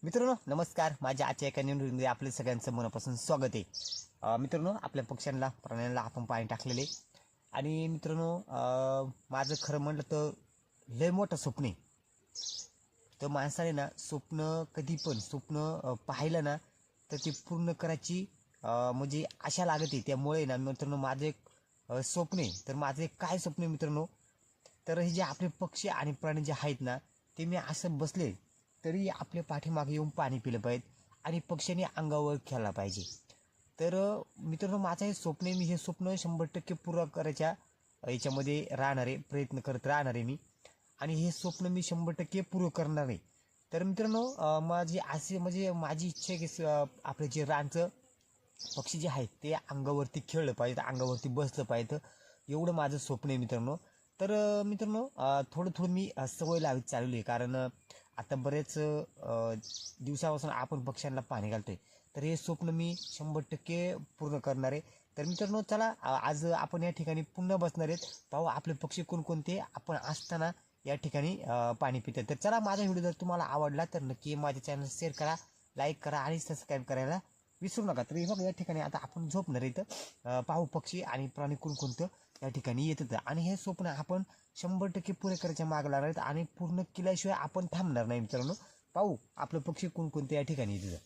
मित्रांनो नमस्कार. माझ्या आजच्या एका नवीन व्हिडिओमध्ये आपले सगळ्यांचं मनापासून स्वागत आहे. मित्रांनो आपल्या पक्ष्यांना प्राण्यांना आपण पाणी टाकलेले आणि मित्रांनो माझं खरं म्हटलं तर लय मोठं स्वप्न आहे. तर माणसाने ना स्वप्न कधी पण स्वप्न पाहिलं ना तर ते पूर्ण करायची म्हणजे आशा लागते. त्यामुळे ना मित्रांनो माझं एक स्वप्न आहे. तर माझं एक काय स्वप्न आहे मित्रांनो, तर हे जे आपले पक्षी आणि प्राणी जे आहेत ना ते मी असं बसले तरी आपल्या पाठीमागे येऊन पाणी पिलं पाहिजे आणि पक्ष्यांनी अंगावर खेळला पाहिजे. तर मित्रांनो माझं हे स्वप्न आहे. मी हे स्वप्न 100% पूर्ण करायच्या याच्यामध्ये राहणारे प्रयत्न करत राहणार आहे मी आणि हे स्वप्न मी 100% पूर्ण करणार आहे. तर मित्रांनो माझी असे म्हणजे माझी इच्छा आहे की आपले जे रानचं पक्षी जे आहेत ते अंगावरती खेळलं पाहिजे, अंगावरती बसलं पाहिजे. एवढं माझं स्वप्न आहे मित्रांनो. तर मित्रांनो थोडं थोडं मी सवय लावत चालवली आहे. कारण आता बरेच दिवसापासून आपण पक्ष्यांना पाणी घालतोय. तर हे स्वप्न मी 100% पूर्ण करणार आहे. तर मित्रांनो चला आज आपण या ठिकाणी पुन्हा बसणार आहेत. पाहू आपले पक्षी कोणकोणते आपण असताना या ठिकाणी पाणी पितात. तर चला माझा व्हिडिओ जर तुम्हाला आवडला तर नक्की माझ्या चॅनल शेअर करा, लाईक करा आणि सबस्क्राईब करायला विसरू नका. तर बघा या ठिकाणी आता आपण झोपणार इथं पाहू पक्षी आणि प्राणी कोणकोणतं या ठिकाणी येतात आणि हे स्वप्न आपण 100% पुरे करायच्या मागे लागणार आहेत आणि पूर्ण केल्याशिवाय आपण थांबणार नाही मित्रांनो. पाहू आपलं पक्षी कोणकोणते या ठिकाणी येतात.